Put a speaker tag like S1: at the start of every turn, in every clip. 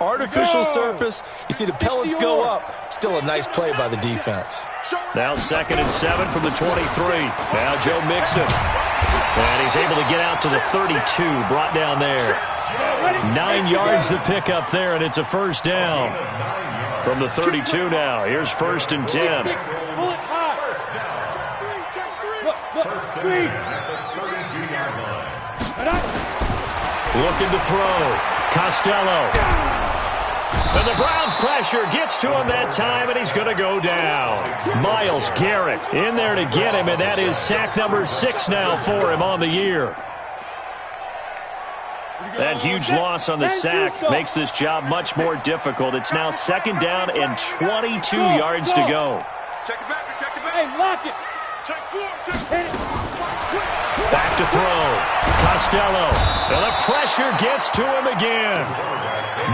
S1: artificial surface. You see the pellets go up. Still a nice play by the defense.
S2: Now 2nd and 7 from the 23. Now Joe Mixon. And he's able to get out to the 32, brought down there. 9 yards to pick up there, and it's a first down. From the 32 now, here's 1st and 10. Looking to throw. Costello. And the Browns pressure gets to him that time, and he's going to go down. Myles Garrett in there to get him, and that is sack number 6 now for him on the year. That huge loss on the sack makes this job much more difficult. It's now 2nd down and 22 yards to go.
S3: Check it back. Hey, lock it. Check 4.
S2: Back to throw. Costello. And the pressure gets to him again.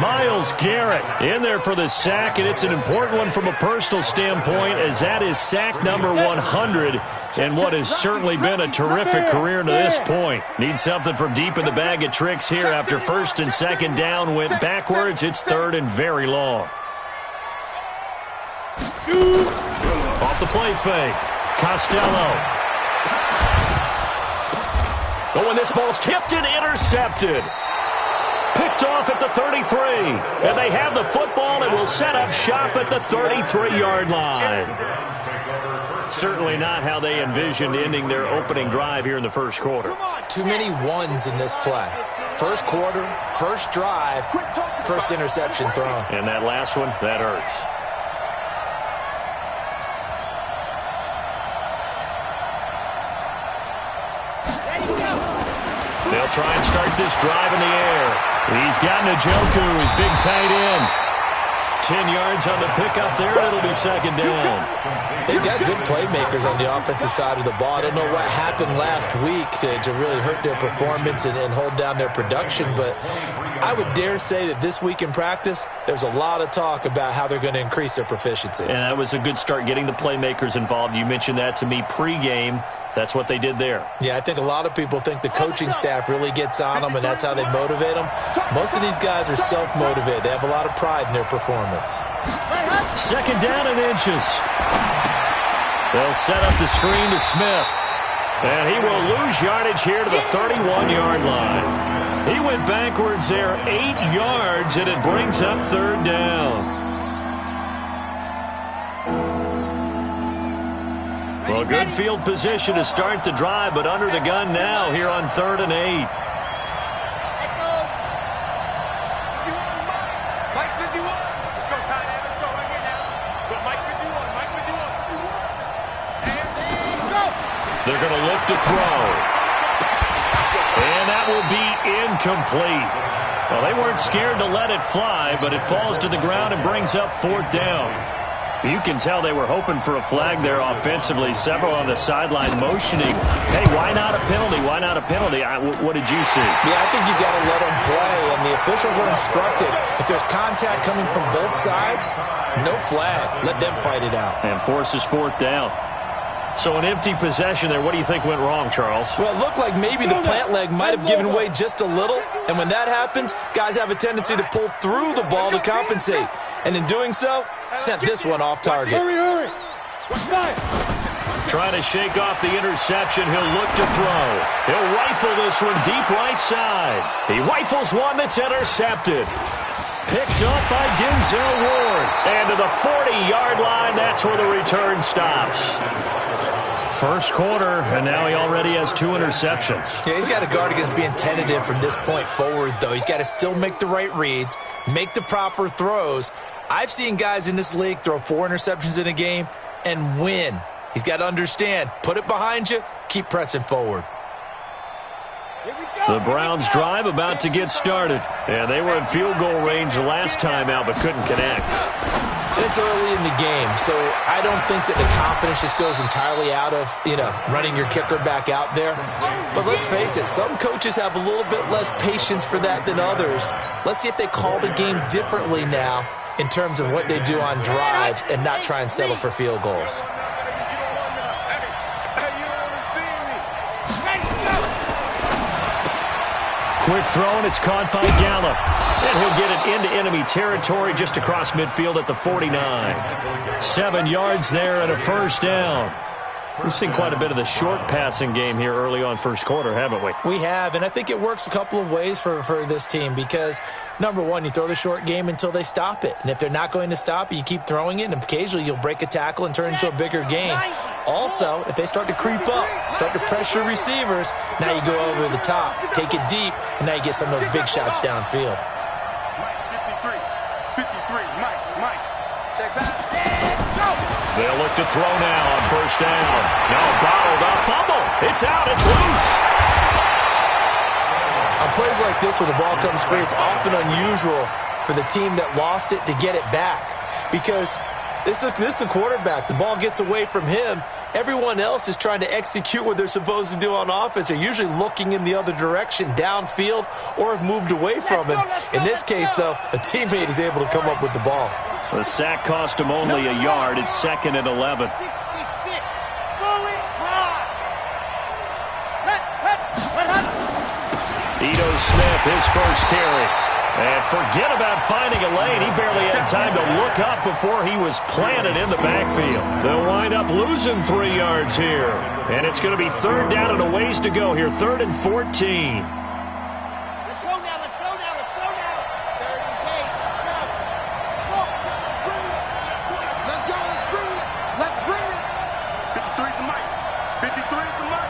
S2: Myles Garrett in there for the sack, and it's an important one from a personal standpoint, as that is sack number 100 and what has certainly been a terrific career to this point. Needs something from deep in the bag of tricks here after 1st and 2nd down went backwards. It's 3rd and very long. Off the play fake. Costello. Oh, and this ball's tipped and intercepted. Picked off at the 33. And they have the football and will set up shop at the 33-yard line. Certainly not how they envisioned ending their opening drive here in the first quarter.
S1: Too many ones in this play. First quarter, first drive, first interception thrown.
S2: And that last one, that hurts. They'll try and start this drive in the air. He's got Njoku, his big tight end. 10 yards on the pickup there, and it'll be 2nd down.
S1: They've got good playmakers on the offensive side of the ball. I don't know what happened last week to really hurt their performance and hold down their production, but I would dare say that this week in practice, there's a lot of talk about how they're going to increase their proficiency.
S2: And that was a good start, getting the playmakers involved. You mentioned that to me pregame. That's what they did there.
S1: Yeah, I think a lot of people think the coaching staff really gets on them, and that's how they motivate them. Most of these guys are self-motivated. They have a lot of pride in their performance.
S2: 2nd down and inches. They'll set up the screen to Smith. And he will lose yardage here to the 31-yard line. He went backwards there 8 yards, and it brings up 3rd down. Well, good field position to start the drive, but under the gun now here on 3rd and 8. They're going to look to throw. And that will be incomplete. Well, they weren't scared to let it fly, but it falls to the ground and brings up 4th down. You can tell they were hoping for a flag there offensively. Several on the sideline motioning. Hey, why not a penalty? Why not a penalty? What did you see?
S1: Yeah, I think you got to let them play, and the officials are instructed. If there's contact coming from both sides, no flag. Let them fight it out.
S2: And forces 4th down. So an empty possession there. What do you think went wrong, Charles?
S1: Well, it looked like maybe the plant leg might have given way just a little. And when that happens, guys have a tendency to pull through the ball to compensate. And in doing so, sent this one off target.
S3: Hurry.
S2: Trying to shake off the interception. He'll look to throw. He'll rifle this one deep right side. He rifles one that's intercepted. Picked up by Denzel Ward. And to the 40-yard line, that's where the return stops. First quarter, and now he already has 2 interceptions.
S1: Yeah, he's got to guard against being tentative from this point forward, though. He's got to still make the right reads, make the proper throws. I've seen guys in this league throw 4 interceptions in a game and win. He's got to understand, put it behind you, keep pressing forward.
S2: The Browns drive about to get started. And they were in field goal range the last time out, but couldn't connect.
S1: And it's early in the game, so I don't think that the confidence just goes entirely out of, running your kicker back out there. But let's face it, some coaches have a little bit less patience for that than others. Let's see if they call the game differently now in terms of what they do on drives and not try and settle for field goals.
S2: Quick throw, and it's caught by Gallup. And he'll get it into enemy territory just across midfield at the 49. 7 yards there and a first down. We've seen quite a bit of the short passing game here early on first quarter, haven't we?
S1: We have, and I think it works a couple of ways for this team because, number one, you throw the short game until they stop it. And if they're not going to stop it, you keep throwing it, and occasionally you'll break a tackle and turn it into a bigger game. Also, if they start to creep up, start to pressure receivers, now you go over the top, take it deep, and now you get some of those big shots downfield.
S2: They'll look to throw now on first down. No, bottled up, fumble. It's out, it's loose.
S1: On plays like this where the ball comes free, it's often unusual for the team that lost it to get it back because this is the quarterback. The ball gets away from him. Everyone else is trying to execute what they're supposed to do on offense. They're usually looking in the other direction, downfield, or have moved away from him. In this case, though, a teammate is able to come up with the ball.
S2: The sack cost him only a yard. It's 2nd and 11.
S3: 66.
S2: Ito Smith, his first carry. And forget about finding a lane. He barely had time to look up before he was planted in the backfield. They'll wind up losing 3 yards here. And it's going to be 3rd down and a ways to go here. 3rd and 14.
S3: Let's go now, let's go now, let's go now. 30 pace, let's go. Bring it. Let's go, let's bring it. Let's bring it. 53 at the mic. 53 at the mic.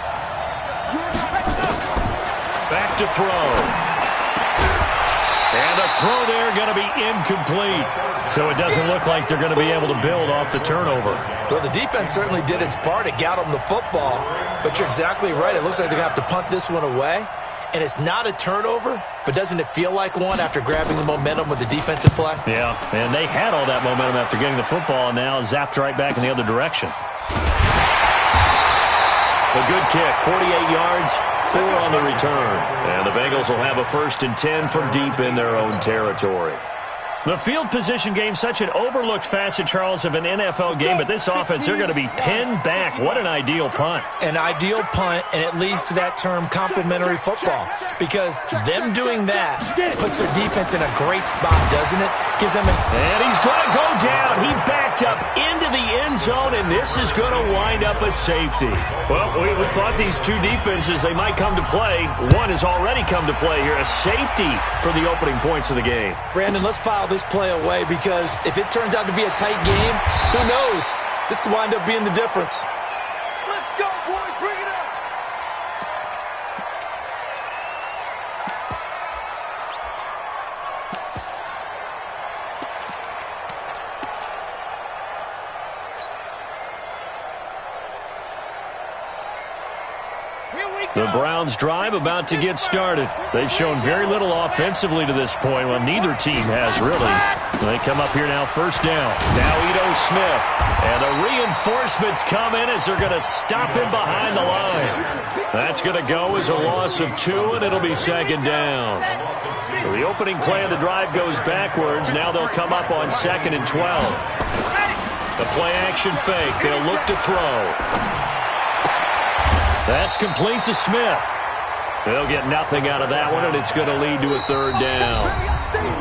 S2: Back to throw. And a throw there going to be incomplete. So it doesn't look like they're going to be able to build off the turnover.
S1: Well, the defense certainly did its part. It got them the football. But you're exactly right. It looks like they're going to have to punt this one away. And it's not a turnover, but doesn't it feel like one after grabbing the momentum with the defensive play?
S2: Yeah, and they had all that momentum after getting the football, and now zapped right back in the other direction. A good kick, 48 yards. 4 on the return. And the Bengals will have a 1st and 10 from deep in their own territory. The field position game, such an overlooked facet, Charles, of an NFL game, but this offense, they're going to be pinned back. What an ideal punt.
S1: An ideal punt, and it leads to that term complementary football, because them doing that puts their defense in a great spot, doesn't it? Gives them
S2: And he's going to go down. He backed up into the end zone, and this is going to wind up a safety. Well, we thought these two defenses, they might come to play. One has already come to play here, a safety for the opening points of the game.
S1: Brandon, let's file this play away, because if it turns out to be a tight game, who knows? This could wind up being the difference.
S3: Let's go, boys. Bring it up.
S2: The Browns' drive about to get started. They've shown very little offensively to this point. Well, neither team has really. They come up here now, 1st down. Now Ito Smith. And the reinforcements come in as they're going to stop him behind the line. That's going to go as a loss of 2, and it'll be 2nd down. So the opening play of the drive goes backwards. Now they'll come up on 2nd and 12. The play-action fake. They'll look to throw. That's complete to Smith. They'll get nothing out of that one, and it's going to lead to a 3rd down.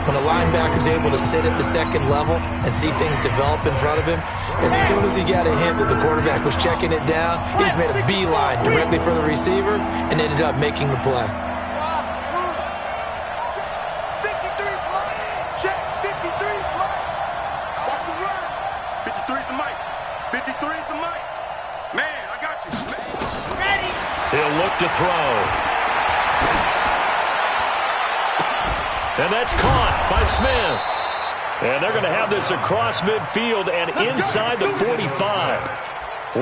S1: When a linebacker's able to sit at the 2nd level and see things develop in front of him, as soon as he got a hint that the quarterback was checking it down, he just made a beeline directly for the receiver and ended up making the play.
S3: 53 fly. Check. 53 fly. Watch the run. 53 at the mic. 53 at the mic. Man, I got you. Ready.
S2: He'll look to throw. And that's caught by Smith. And they're going to have this across midfield and inside the 45.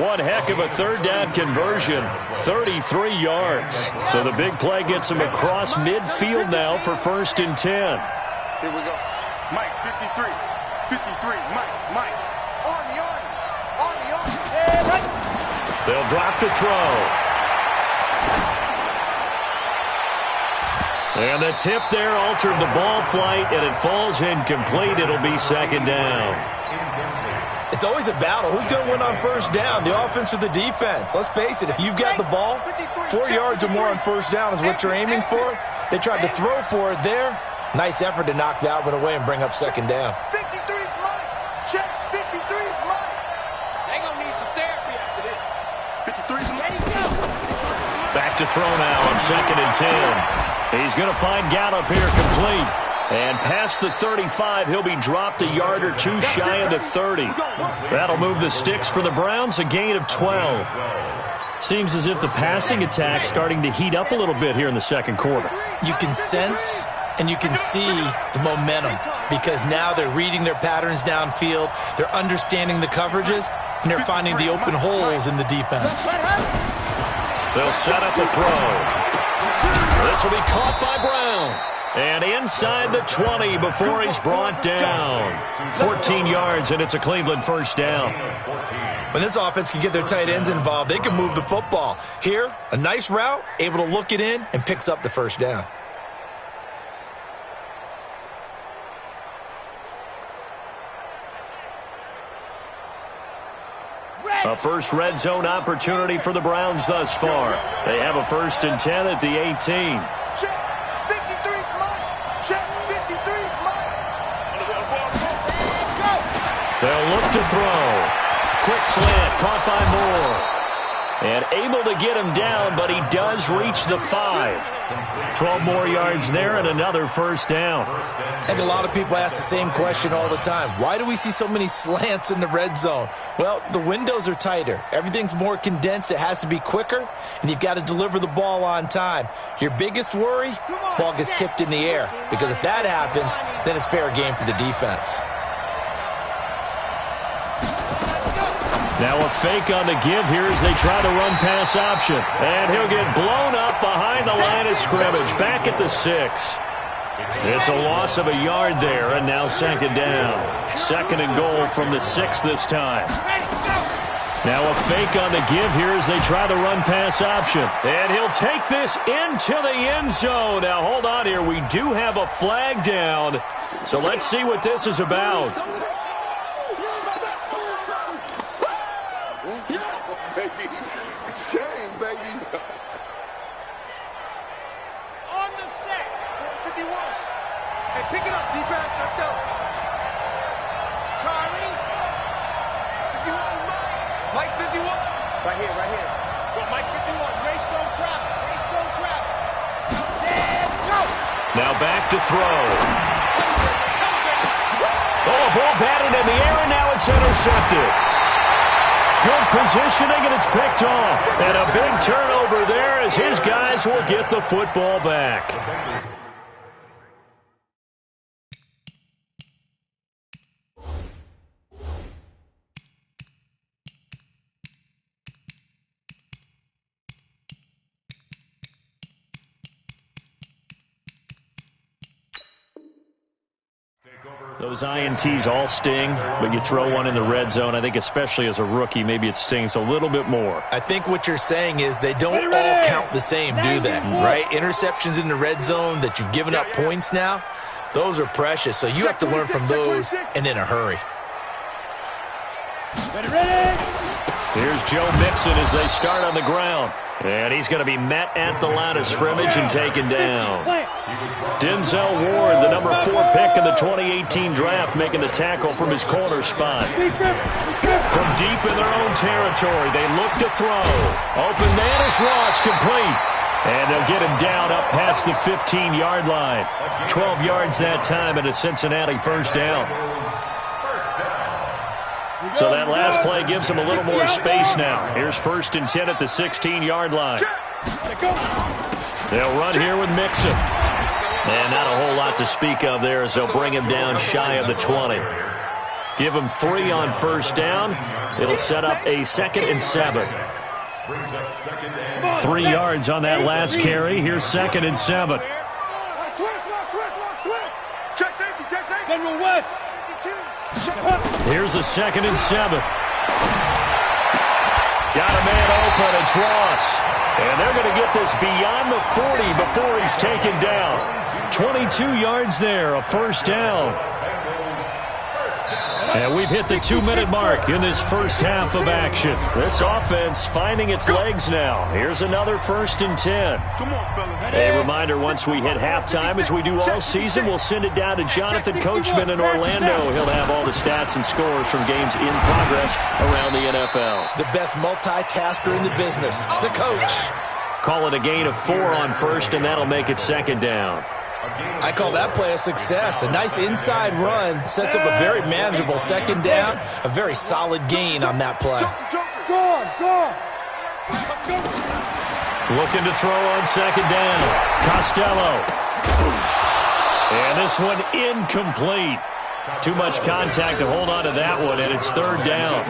S2: One heck of a 3rd down conversion, 33 yards. So the big play gets them across midfield now for 1st and 10.
S3: Here we go. Mike, 53. 53. Mike. Army. Yeah, right.
S2: They'll drop the throw. And the tip there altered the ball flight, and it falls incomplete. It'll be 2nd down.
S1: It's always a battle. Who's going to win on 1st down, the offense or the defense? Let's face it, if you've got the ball, 4 yards or more on 1st down is what you're aiming for. They tried to throw for it there. Nice effort to knock that one away and bring up second down.
S3: 53's mine. Check. 53's mine. They gonna need some therapy after this. 53's mine. Ready, go.
S2: Back to throw now on 2nd and 10. He's going to find Gallup here complete. And past the 35, he'll be dropped a yard or two shy of the 30. That'll move the sticks for the Browns, a gain of 12. Seems as if the passing attack's starting to heat up a little bit here in the second quarter.
S1: You can sense and you can see the momentum because now they're reading their patterns downfield, they're understanding the coverages, and they're finding the open holes in the defense.
S2: They'll set up a throw. This will be caught by Brown. And inside the 20 before he's brought down. 14 yards, and it's a Cleveland first down.
S1: When this offense can get their tight ends involved, they can move the football. Here, a nice route, able to look it in, and picks up the first down.
S2: A first red zone opportunity for the Browns thus far. They have a 1st and 10 at the 18.
S3: Check. 53's mine. Check. 53's mine. Go.
S2: They'll look to throw. Quick slant, caught by Moore. And able to get him down, but he does reach the 5. 12 more yards there and another first down.
S1: I think a lot of people ask the same question all the time. Why do we see so many slants in the red zone? Well, the windows are tighter. Everything's more condensed. It has to be quicker, and you've got to deliver the ball on time. Your biggest worry, ball gets tipped in the air, because if that happens, then it's fair game for the defense.
S2: Now a fake on the give here as they try to run pass option. And he'll get blown up behind the line of scrimmage, back at the 6. It's a loss of a yard there, and now second down. 2nd and goal from the 6 this time. Now a fake on the give here as they try to run pass option. And he'll take this into the end zone. Now hold on here. We do have a flag down. So let's see what this is about.
S3: Baby. It's game, baby. On the set. 51. Hey, pick it up, defense. Let's go. Charlie. 51. Mike 51. Right here, right here. Go, Mike 51. Race, no traffic. Race, no traffic. Set, go.
S2: Now back to throw. Oh, a ball batted in the air, and now it's intercepted. Good positioning, and it's picked off. And a big turnover there as his guys will get the football back. Those INTs all sting, but you throw one in the red zone. I think especially as a rookie, maybe it stings a little bit more.
S1: I think what you're saying is they don't all count the same, do they? Right? Interceptions in the red zone that you've given up points now, those are precious. So you have to learn from those and in a hurry.
S2: Here's Joe Mixon as they start on the ground. And he's going to be met at the line of scrimmage and taken down. Denzel Ward, the number 4 pick in the 2018 draft, making the tackle from his corner spot. From deep in their own territory, they look to throw. Open man is Ross, complete. And they'll get him down up past the 15-yard line. 12 yards that time and a Cincinnati first down. So that last play gives them a little more space now. Here's 1st and 10 at the 16-yard line. They'll run here with Mixon. And not a whole lot to speak of there as they'll bring him down shy of the 20. Give him 3 on first down. It'll set up a 2nd and 7. 3 yards on that last carry. Here's 2nd and 7.
S3: Check safety, check safety. General West.
S2: Here's a 2nd and 7. Got a man open. It's Ross. And they're going to get this beyond the 40 before he's taken down. 22 yards there, a first down. And we've hit the 2-minute mark in this first half of action. This offense finding its legs now. Here's another 1st and 10. A reminder, once we hit halftime, as we do all season, we'll send it down to Jonathan Coachman in Orlando. He'll have all the stats and scores from games in progress around the NFL.
S1: The best multitasker in the business, the coach.
S2: Call it a gain of 4 on 1st, and that'll make it 2nd down.
S1: I call that play a success. A nice inside run sets up a very manageable 2nd down. A very solid gain on that play.
S2: Looking to throw on 2nd down. Costello. And this one incomplete. Too much contact to hold on to that one, and it's 3rd down.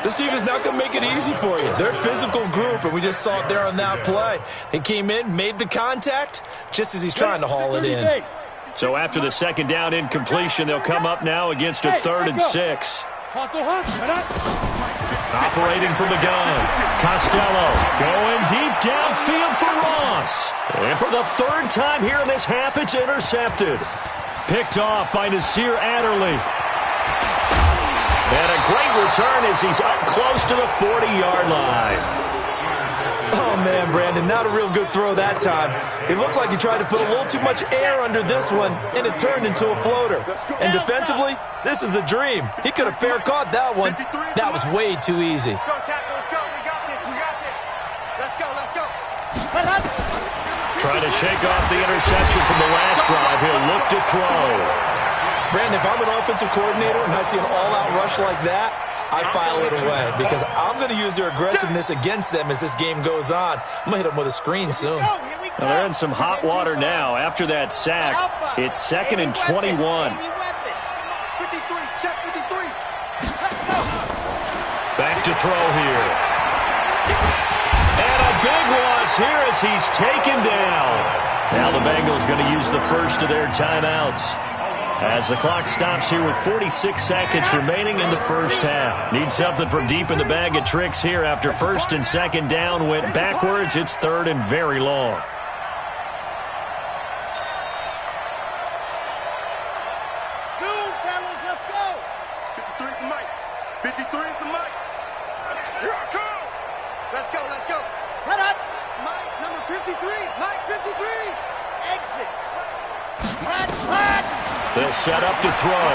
S1: This team is not going to make it easy for you. They're a physical group, and we just saw it there on that play. He came in, made the contact, just as he's trying to haul it in.
S2: So after the 2nd down incompletion, they'll come up now against a 3rd and 6. Operating from the gun. Costello going deep downfield for Ross. And for the 3rd time here in this half, it's intercepted. Picked off by Nasir Adderley. And a great return as he's up close to the 40-yard line.
S1: Oh, man, Brandon, not a real good throw that time. It looked like he tried to put a little too much air under this one, and it turned into a floater. And defensively, this is a dream. He could have fair caught that one. That was way too easy.
S3: Let's go.
S2: Trying to shake off the interception from the last drive. He'll look to throw.
S1: Brandon, if I'm an offensive coordinator and I see an all-out rush like that, I file it away because I'm going to use their aggressiveness against them as this game goes on. I'm going to hit them with a screen soon.
S2: Well, they're in some hot water now. After that sack, it's 2nd and 21.
S3: 53, check 53.
S2: Back to throw here. And a big loss here as he's taken down. Now the Bengals going to use the first of their timeouts as the clock stops here with 46 seconds remaining in the first half. Need something from deep in the bag of tricks here after 1st and 2nd down went backwards. It's 3rd and very long.
S3: Zoom, fellas, let's go. 53 is the mic. 53 is the mic. Here I come. Let's go. Head up. Mike, number 53. Mike, 53. Exit. Flat.
S2: They'll set up to throw.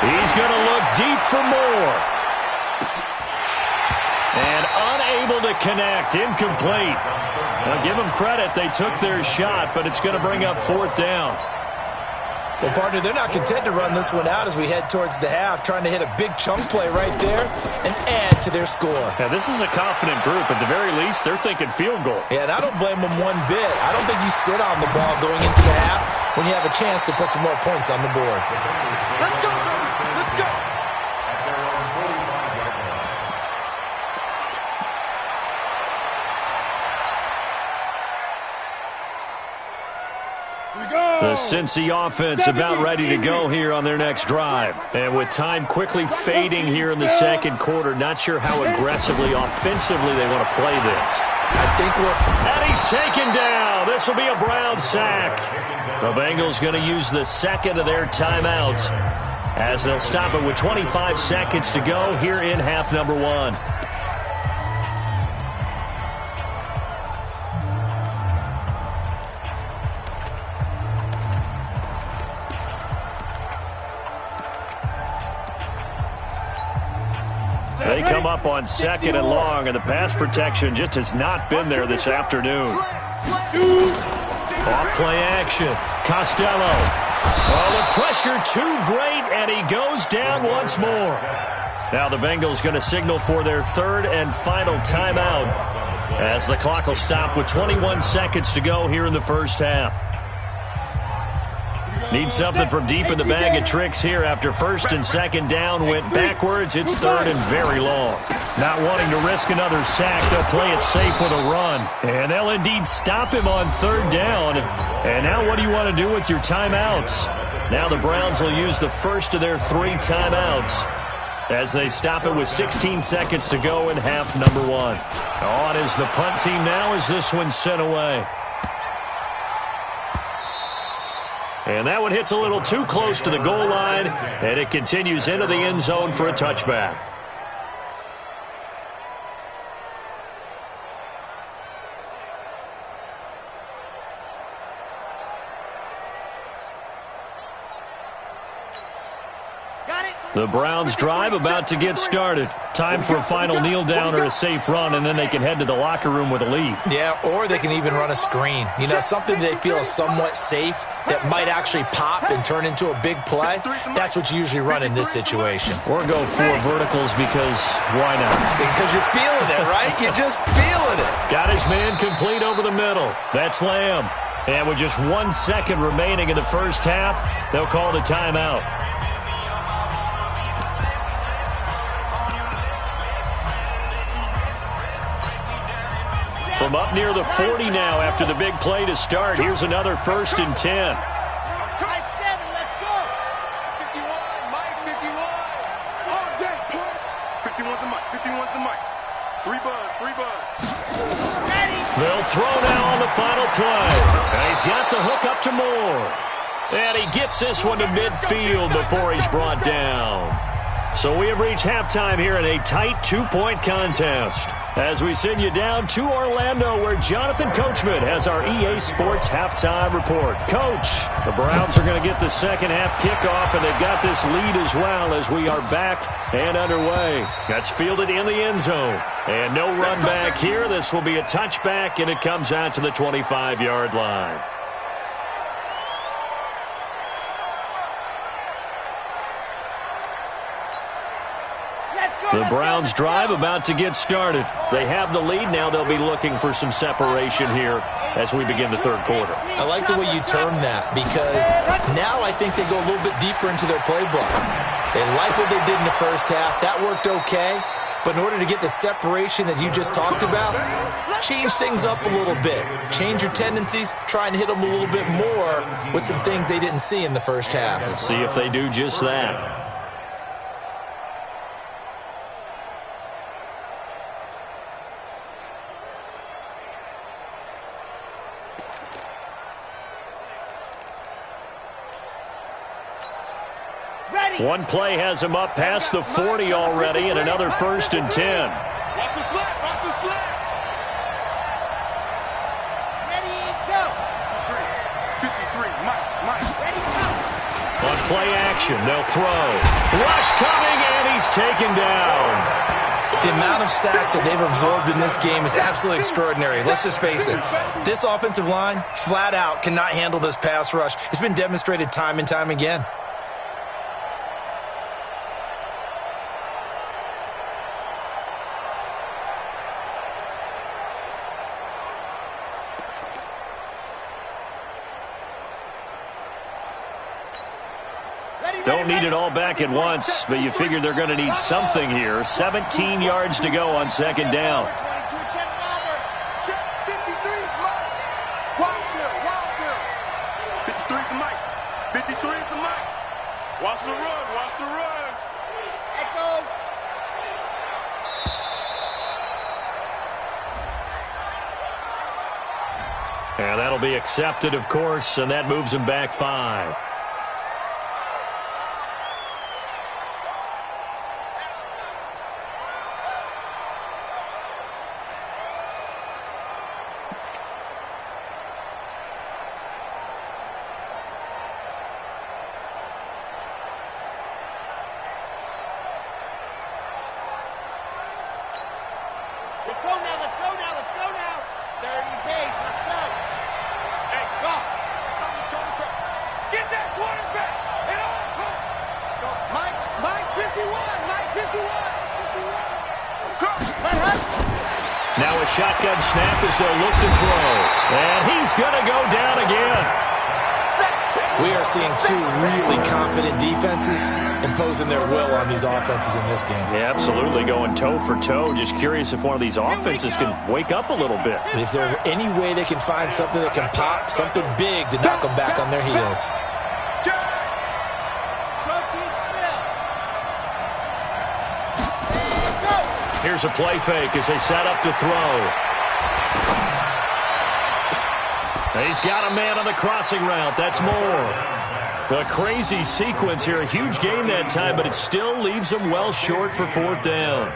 S2: He's going to look deep for more. And unable to connect. Incomplete. Now give them credit. They took their shot, but it's going to bring up 4th down.
S1: Well, partner, they're not content to run this one out as we head towards the half, trying to hit a big chunk play right there and add to their score.
S2: Yeah, this is a confident group. At the very least, they're thinking field goal.
S1: Yeah, and I don't blame them one bit. I don't think you sit on the ball going into the half when you have a chance to put some more points on the board.
S3: Let's go, baby. Let's go.
S2: The Cincy offense about ready to go here on their next drive. And with time quickly fading here in the 2nd quarter, not sure how aggressively, offensively they want to play this.
S1: I think
S2: And he's taken down. This will be a Brown sack. The Bengals going to use the 2nd of their timeouts as they'll stop it with 25 seconds to go here in half number 1. They come up on 2nd and long, and the pass protection just has not been there this afternoon. Off play action. Costello. Oh, the pressure too great, and he goes down once more. Now the Bengals going to signal for their 3rd and final timeout as the clock will stop with 21 seconds to go here in the first half. Need something from deep in the bag of tricks here after 1st and 2nd down went backwards. It's 3rd and very long. Not wanting to risk another sack, they'll play it safe with a run. And they'll indeed stop him on 3rd down. And now what do you want to do with your timeouts? Now the Browns will use the first of their 3 timeouts as they stop it with 16 seconds to go in half number 1. On is the punt team now as this one's sent away. And that one hits a little too close to the goal line, and it continues into the end zone for a touchback. The Browns drive about to get started. Time for a final kneel down or a safe run, and then they can head to the locker room with a lead.
S1: Yeah, or they can even run a screen. You know, something they feel is somewhat safe that might actually pop and turn into a big play. That's what you usually run in this situation.
S2: Or go 4 verticals because why not?
S1: Because you're feeling it, right? You're just feeling it.
S2: Got his man complete over the middle. That's Lamb. And with just 1 second remaining in the first half, they'll call the timeout. From up near the 40 now after the big play to start. Here's another 1st and 10.
S3: Let's go. 51, Mike, 51. All day, play. 51's the mic, 51's the mic. 3 buzz. Ready.
S2: They'll throw now on the final play. And he's got the hook up to Moore. And he gets this one to midfield before he's brought down. So we have reached halftime here in a tight 2-point contest. As we send you down to Orlando, where Jonathan Coachman has our EA Sports halftime report. Coach, the Browns are going to get the second half kickoff, and they've got this lead as well as we are back and underway. That's fielded in the end zone. And no run back here. This will be a touchback, and it comes out to the 25-yard line. The Browns drive about to get started. They have the lead. Now they'll be looking for some separation here as we begin the third quarter.
S1: I like the way you term that because now I think they go a little bit deeper into their playbook. They like what they did in the first half. That worked okay. But in order to get the separation that you just talked about, change things up a little bit. Change your tendencies. Try and hit them a little bit more with some things they didn't see in the first half.
S2: Let's see if they do just that. One play has him up past the 40 already, and another 1st and 10.
S3: Watch the slap. Ready, go. 53, Mike. Ready, go.
S2: On play action, they'll throw. Rush coming, and he's taken down.
S1: The amount of sacks that they've absorbed in this game is absolutely extraordinary. Let's just face it. This offensive line, flat out, cannot handle this pass rush. It's been demonstrated time and time again.
S2: Don't need it all back at once, but you figure they're going to need something here. 17 yards to go on second down.
S3: 23 is the mic. 53 is the mic. Watch the run. Echo.
S2: And that'll be accepted, of course, and that moves them back 5.
S3: Let's go now. 30 pace, let's go. Hey, go. Get that quarterback. And on. Go. Mike 51. Go.
S2: Now a shotgun snap as they'll look to throw. And he's going to go down again.
S1: We are seeing 2 really confident defenses imposing their will on these offenses in this game.
S2: Yeah, absolutely, going toe for toe. Just curious if one of these offenses can wake up a little bit.
S1: If there's any way they can find something that can pop, something big to knock them back on their heels.
S2: Here's a play fake as they set up to throw. He's got a man on the crossing route. That's more. A crazy sequence here. A huge gain that time, but it still leaves him well short for fourth down.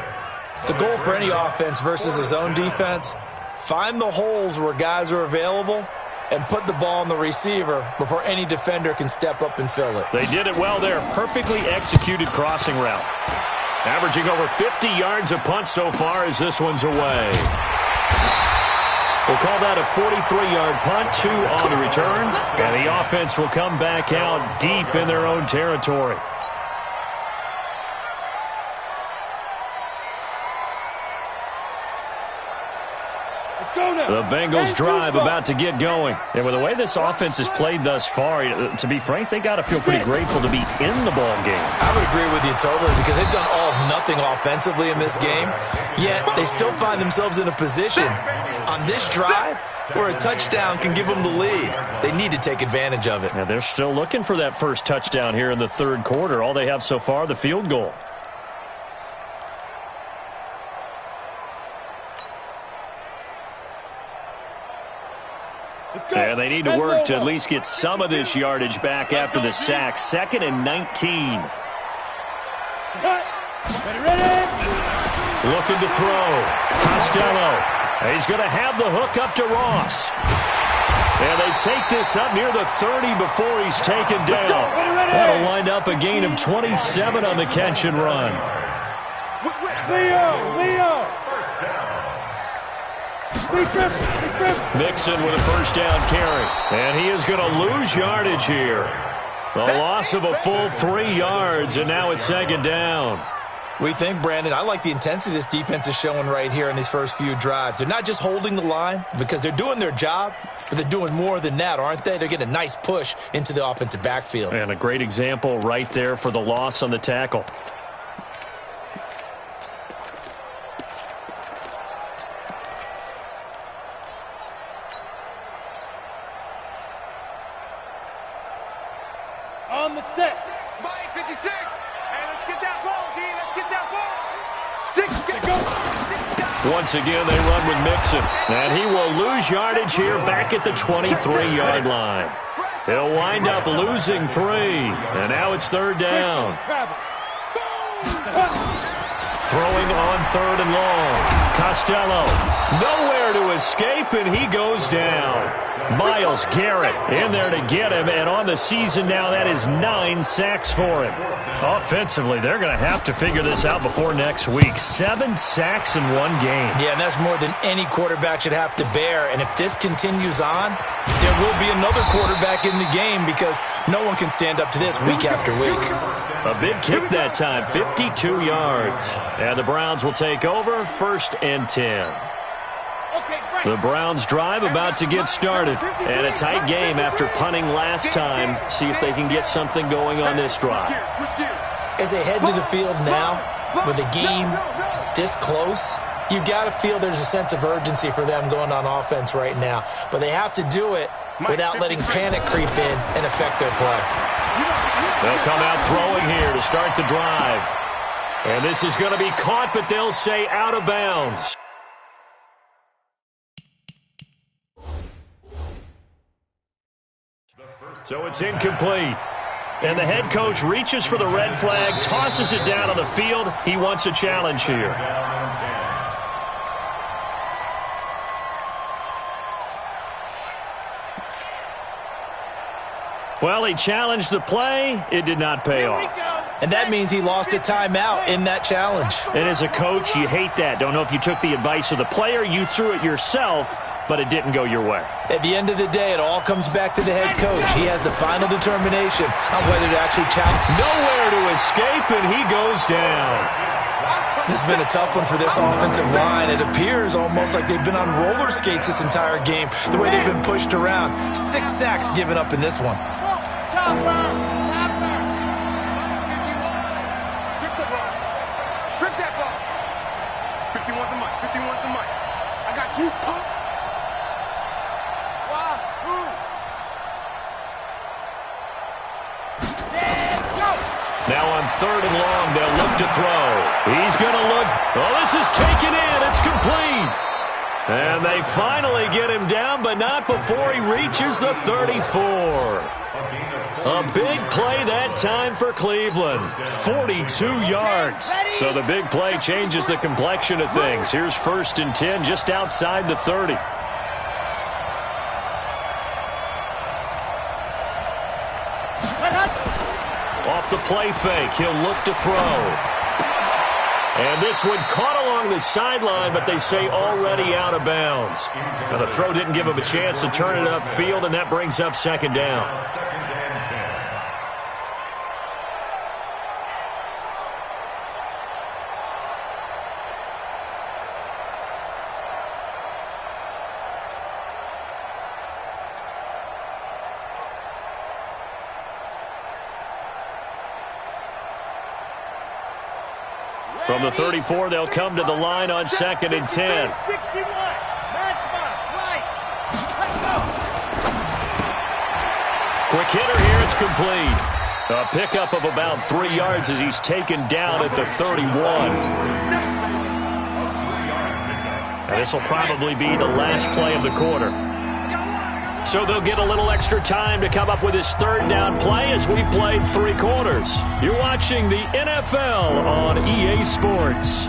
S1: The goal for any offense versus his own defense, find the holes where guys are available and put the ball on the receiver before any defender can step up and fill it.
S2: They did it well there. Perfectly executed crossing route. Averaging over 50 yards a punt so far as this one's away. We'll call that a 43-yard punt, 2 on the return, and the offense will come back out deep in their own territory. The Bengals drive about to get going. And with the way this offense has played thus far, to be frank, they got to feel pretty grateful to be in the ball game.
S1: I would agree with you totally because they've done all of nothing offensively in this game, yet they still find themselves in a position on this drive where a touchdown can give them the lead. They need to take advantage of it.
S2: Now they're still looking for that first touchdown here in the third quarter. All they have so far, the field goal. And they need to work to at least get some of this yardage back after the sack. 2nd and 19. Looking to throw. Costello. He's going to have the hook up to Ross. And they take this up near the 30 before he's taken down. That'll wind up a gain of 27 on the catch and run.
S3: Leo!
S2: Mixon with a first down carry. And he is going to lose yardage here. The loss of a full 3 yards, and now it's 2nd down.
S1: We think, Brandon, I like the intensity this defense is showing right here in these first few drives. They're not just holding the line because they're doing their job, but they're doing more than that, aren't they? They're getting a nice push into the offensive backfield.
S2: And a great example right there for the loss on the tackle.
S3: On the set. Spike 56. Hey, let's get that ball, D. Let's get that ball. 6. Get go.
S2: Once again, they run with Mixon. And he will lose yardage here back at the 23-yard line. He'll wind up losing 3. And now it's 3rd down. Throwing on 3rd and long. Costello. Nowhere to escape, and he goes down. Myles Garrett in there to get him, and on the season now, that is 9 sacks for him. Offensively, they're going to have to figure this out before next week. 7 sacks in 1 game.
S1: Yeah, and that's more than any quarterback should have to bear. And if this continues on, there will be another quarterback in the game because no one can stand up to this week after week.
S2: A big kick that time, 52 yards. And the Browns will take over, 1st and 10. The Browns drive about to get started. And a tight game after punting last time. See if they can get something going on this drive.
S1: As they head to the field now, with the game this close, you've got to feel there's a sense of urgency for them going on offense right now. But they have to do it without letting panic creep in and affect their play.
S2: They'll come out throwing here to start the drive. And this is going to be caught, but they'll say out of bounds. So it's incomplete. And the head coach reaches for the red flag, tosses it down on the field. He wants a challenge here. Well, he challenged the play. It did not pay off.
S1: And that means he lost a timeout in that challenge.
S2: And as a coach, you hate that. Don't know if you took the advice of the player, you threw it yourself, but it didn't go your way.
S1: At the end of the day, it all comes back to the head coach. He has the final determination on whether to actually challenge.
S2: Nowhere to escape, and he goes down.
S1: This has been a tough one for this offensive line. It appears almost like they've been on roller skates this entire game, the way they've been pushed around. 6 sacks given up in this one.
S3: Strip that ball. 51's the mic. 51's the mic. I got you, punk.
S2: Now on 3rd and long, they'll look to throw. He's going to look. Oh, this is taken in. It's complete. And they finally get him down, but not before he reaches the 34. A big play that time for Cleveland. 42 yards. So the big play changes the complexion of things. Here's 1st and 10 just outside the 30. Off the play fake, he'll look to throw. And this one caught along the sideline, but they say already out of bounds. Now the throw didn't give him a chance to turn it upfield, and that brings up 2nd down. From the 34, they'll come to the line on 2nd and 10.
S3: 61. Matchbox, right. Let's go.
S2: Quick hitter here, it's complete. A pickup of about 3 yards as he's taken down at the 31. And this will probably be the last play of the quarter. So they'll get a little extra time to come up with his 3rd down play as we played 3 quarters. You're watching the NFL on EA Sports.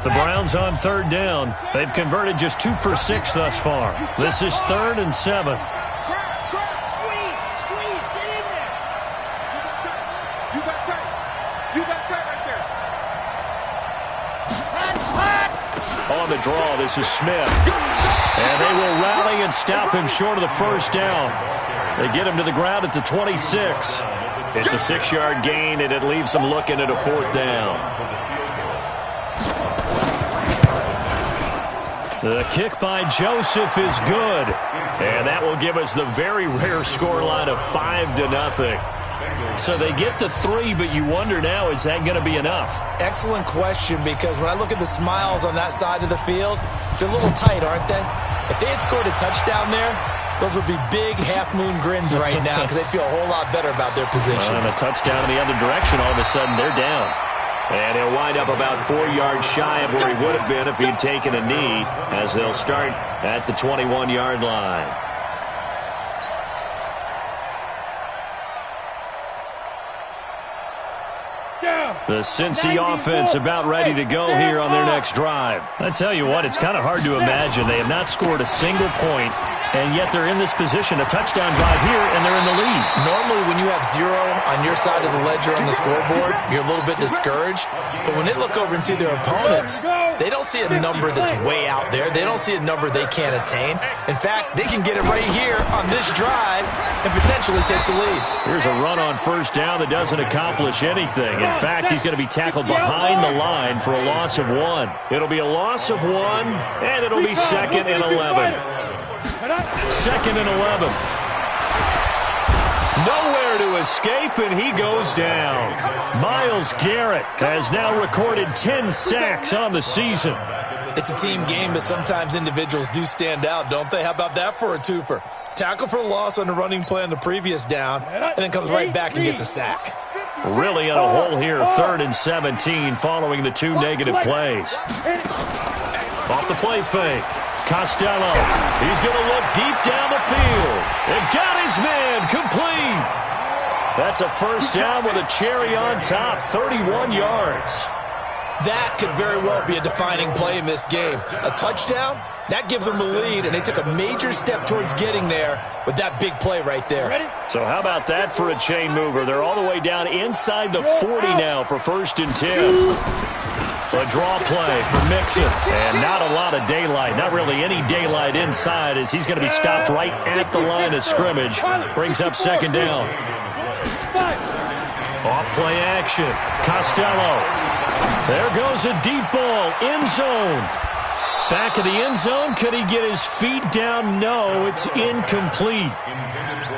S2: The Browns on 3rd down. They've converted just 2 for 6 thus far. This is 3rd and 7. On the draw, this is Smith. And they will rally and stop him short of the 1st down. They get him to the ground at the 26. It's a 6-yard gain, and it leaves them looking at a 4th down. The kick by Joseph is good. And that will give us the very rare scoreline of 5-0. So they get the 3, but you wonder now, is that going to be enough?
S1: Excellent question, because when I look at the smiles on that side of the field, they're a little tight, aren't they? If they had scored a touchdown there, those would be big half-moon grins right now because they feel a whole lot better about their position.
S2: And a touchdown in the other direction, all of a sudden they're down. And he'll wind up about 4 yards shy of where he would have been if he'd taken a knee, as they'll start at the 21-yard line. The Cincy offense about ready to go here on their next drive. I tell you what, it's kind of hard to imagine. They have not scored a single point, and yet they're in this position, a touchdown drive here, and they're in the lead.
S1: Normally, when you have 0 on your side of the ledger on the scoreboard, you're a little bit discouraged. But when they look over and see their opponents, they don't see a number that's way out there. They don't see a number they can't attain. In fact, they can get it right here on this drive and potentially take the lead.
S2: Here's a run on 1st down that doesn't accomplish anything. In fact, he's going to be tackled behind the line for a loss of 1. It'll be a loss of 1, and it'll be 2nd and 11. 2nd and 11. Nowhere to escape, and he goes down. Myles Garrett has now recorded 10 sacks on the season.
S1: It's a team game, but sometimes individuals do stand out, don't they? How about that for a twofer? Tackle for a loss on the running play on the previous down, and then comes right back and gets a sack.
S2: Really in a hole here, 3rd and 17 following the 2 negative plays. Off the play fake. Costello, he's going to look deep down the field. And got his man complete. That's a 1st down with a cherry on top, 31 yards.
S1: That could very well be a defining play in this game. A touchdown, that gives them the lead, and they took a major step towards getting there with that big play right there.
S2: So how about that for a chain mover? They're all the way down inside the 40 now for 1st and 10. A draw play for Mixon, and not a lot of daylight, not really any daylight inside, as he's going to be stopped right at the line of scrimmage. Brings up 2nd down. Off play action. Costello. There goes a deep ball, end zone. Back of the end zone. Could he get his feet down? No, it's incomplete.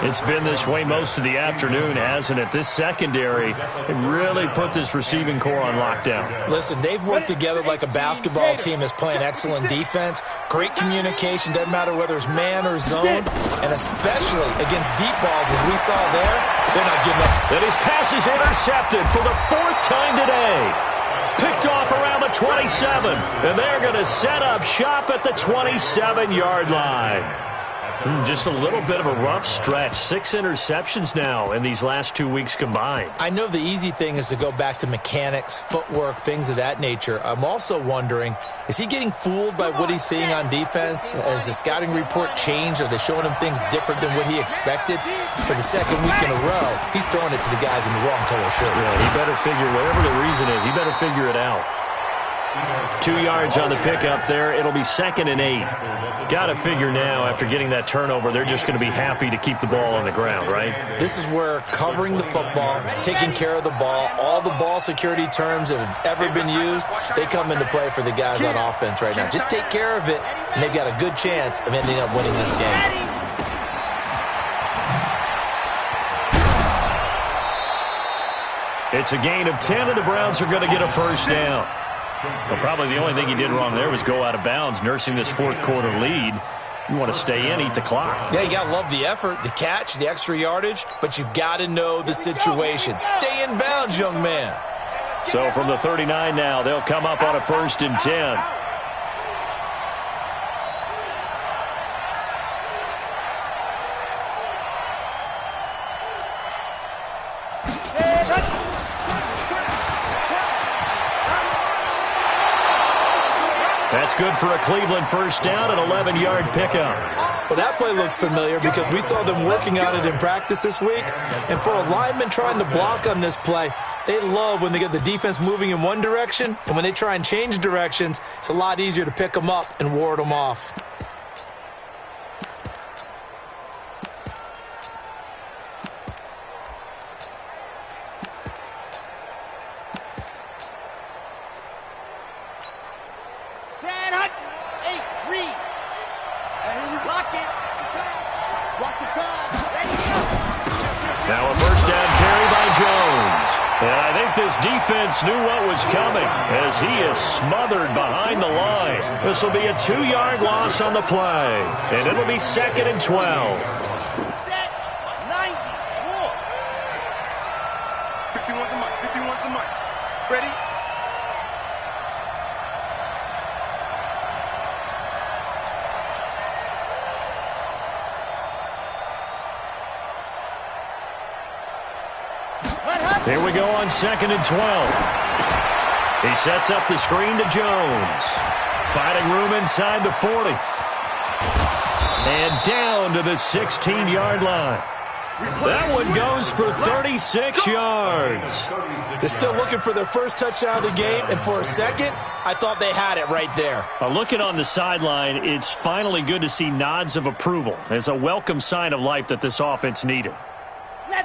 S2: It's been this way most of the afternoon, hasn't it? This secondary, it really put this receiving core on lockdown.
S1: Listen, they've worked together like a basketball team that's playing excellent defense. Great communication, doesn't matter whether it's man or zone. And especially against deep balls, as we saw there, they're not giving up.
S2: And his pass is intercepted for the 4th time today. Picked off around the 27. And they're going to set up shop at the 27-yard line. Just a little bit of a rough stretch. 6 interceptions now in these last 2 weeks combined.
S1: I know the easy thing is to go back to mechanics, footwork, things of that nature. I'm also wondering, is he getting fooled by what he's seeing on defense? Has the scouting report changed? Are they showing him things different than what he expected? For the second week in a row, he's throwing it to the guys in the wrong color shirts.
S2: Yeah, he better figure, whatever the reason is, he better figure it out. 2 yards on the pickup there. It'll be 2nd and 8. Got to figure now, after getting that turnover, they're just going to be happy to keep the ball on the ground, right?
S1: This is where covering the football, taking care of the ball, all the ball security terms that have ever been used, they come into play for the guys on offense right now. Just take care of it, and they've got a good chance of ending up winning this game.
S2: It's a gain of 10, and the Browns are going to get a first down. Well, probably the only thing he did wrong there was go out of bounds, nursing this 4th quarter lead. You want to stay in, eat the clock.
S1: Yeah, you got to love the effort, the catch, the extra yardage, but you got to know the situation. Stay in bounds, young man.
S2: So from the 39 now, they'll come up on a 1st and 10. That's good for a Cleveland first down, an 11-yard pickup.
S1: Well, that play looks familiar because we saw them working on it in practice this week. And for a lineman trying to block on this play, they love when they get the defense moving in one direction. And when they try and change directions, it's a lot easier to pick them up and ward them off.
S2: Now a first down carry by Jones. And I think this defense knew what was coming as he is smothered behind the line. This will be a 2-yard loss on the play. And it'll be 2nd and 12.
S3: Set, 94. 51's the mark, 51's the mark. Ready?
S2: Here we go on 2nd and 12. He sets up the screen to Jones. Finding room inside the 40. And down to the 16-yard line. That one goes for 36 yards.
S1: They're still looking for their first touchdown of the game, and for a second, I thought they had it right there.
S2: Looking on the sideline, it's finally good to see nods of approval. It's a welcome sign of life that this offense needed.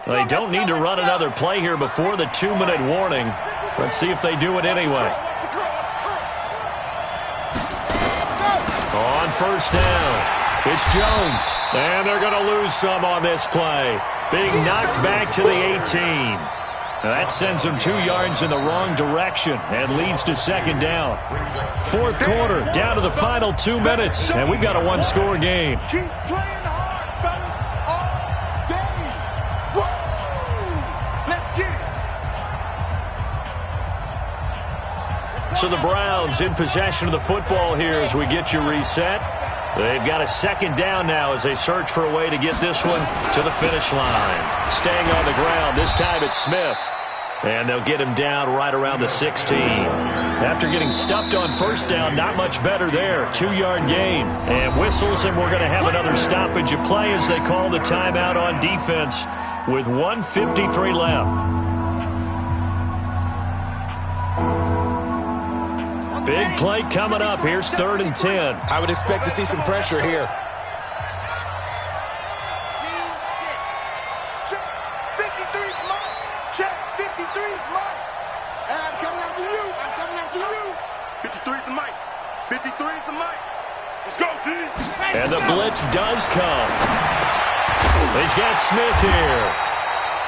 S2: They don't need to run another play here before the 2-minute warning. Let's see if they do it anyway. On first down, it's Jones. And they're going to lose some on this play. Being knocked back to the 18. Now that sends them 2 yards in the wrong direction and leads to 2nd down. 4th quarter, down to the final 2 minutes, and we've got a 1-score game.
S3: Keep playing hard, fellas, all day. Woo! Let's get it.
S2: So the Browns in possession of the football here as we get you reset. They've got a 2nd down now as they search for a way to get this one to the finish line. Staying on the ground, this time it's Smith. And they'll get him down right around the 16. After getting stuffed on first down, not much better there. 2-yard gain. And whistles, and we're going to have another stoppage of play as they call the timeout on defense with 1:53 left. Big play coming up. Here's 3rd and 10.
S1: I would expect to see some pressure here.
S3: Check 53's mine. Check 53's mine. I'm coming after you. I'm coming after you. 53's the mic. 53's the the mic. Let's go, D.
S2: And the blitz does come. He's got Smith here.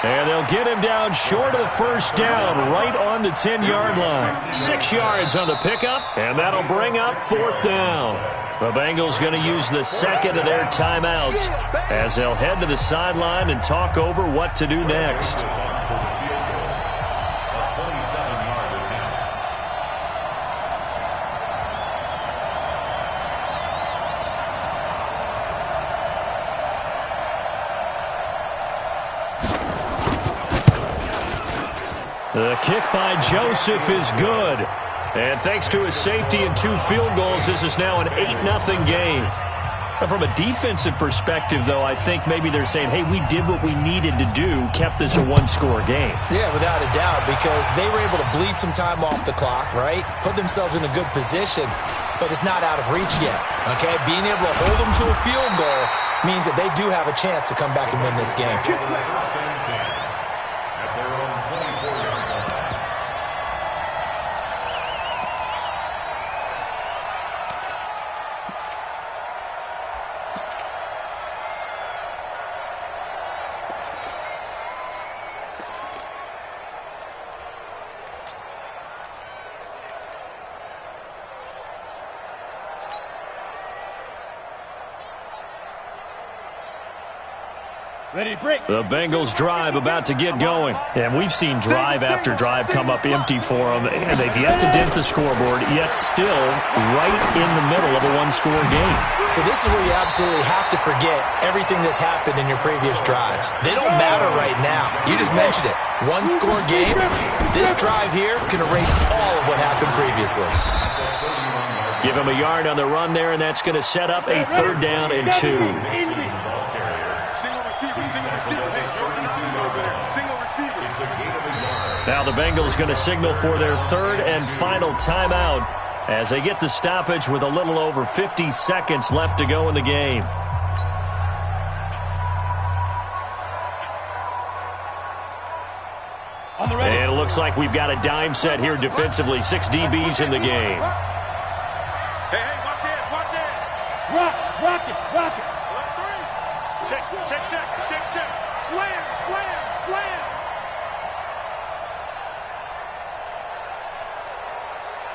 S2: And they'll get him down short of the first down, right on the 10-yard line. 6 yards on the pickup, and that'll bring up 4th down. The Bengals going to use the second of their timeouts as they'll head to the sideline and talk over what to do next. The kick by Joseph is good. And thanks to his safety and 2 field goals, this is now an 8-0 game. And from a defensive perspective, though, I think maybe they're saying, hey, we did what we needed to do, kept this a 1-score game.
S1: Yeah, without a doubt, because they were able to bleed some time off the clock, right? Put themselves in a good position, but it's not out of reach yet, okay? Being able to hold them to a field goal means that they do have a chance to come back and win this game.
S3: Ready to break.
S2: The Bengals drive about to get going. And we've seen drive after drive come up empty for them. And they've yet to dent the scoreboard, yet still right in the middle of a 1-score game.
S1: So this is where you absolutely have to forget everything that's happened in your previous drives. They don't matter right now. You just mentioned it. 1-score game. This drive here can erase all of what happened previously.
S2: Give him a yard on the run there, and that's going to set up a 3rd down and 2. Now the Bengals going to signal for their 3rd and final timeout as they get the stoppage with a little over 50 seconds left to go in the game. And it looks like we've got a dime set here defensively. 6 DBs in the game.
S3: Hey, watch it, watch it.
S4: Rock it.
S3: Check. Slam.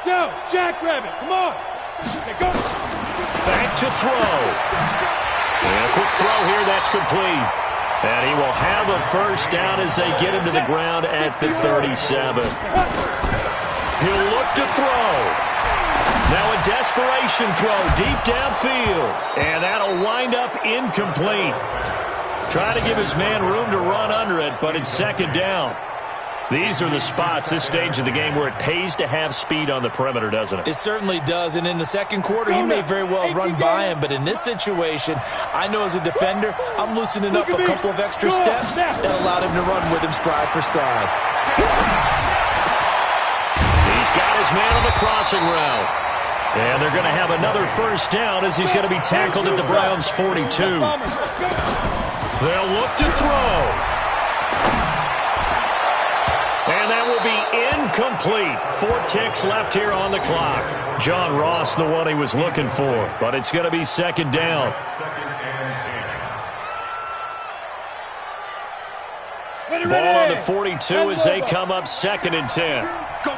S4: Go, Jackrabbit, come on. Go.
S2: Back to throw. And a quick throw here, that's complete. And he will have a 1st down as they get him to the ground at the 37. He'll look to throw. Now a desperation throw deep downfield. And that'll wind up incomplete. Trying to give his man room to run under it, but it's 2nd down. These are the spots, this stage of the game, where it pays to have speed on the perimeter, doesn't it?
S1: It certainly does, and in the second quarter, he may very well run by him, but in this situation, I know as a defender, I'm loosening up a couple of extra steps that allowed him to run with him stride for stride.
S2: He's got his man on the crossing route. And they're going to have another 1st down as he's going to be tackled at the Browns' 42. They'll look to throw. And that will be incomplete. 4 ticks left here on the clock. John Ross, the one he was looking for. But it's going to be 2nd down. Ball on the 42 as they come up 2nd and 10.
S3: Go.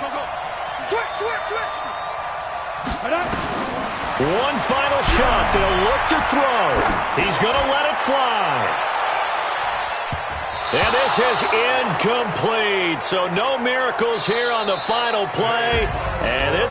S3: Switch.
S2: One final shot. They'll look to throw. He's going to let it fly. And this is incomplete. So no miracles here on the final play. And this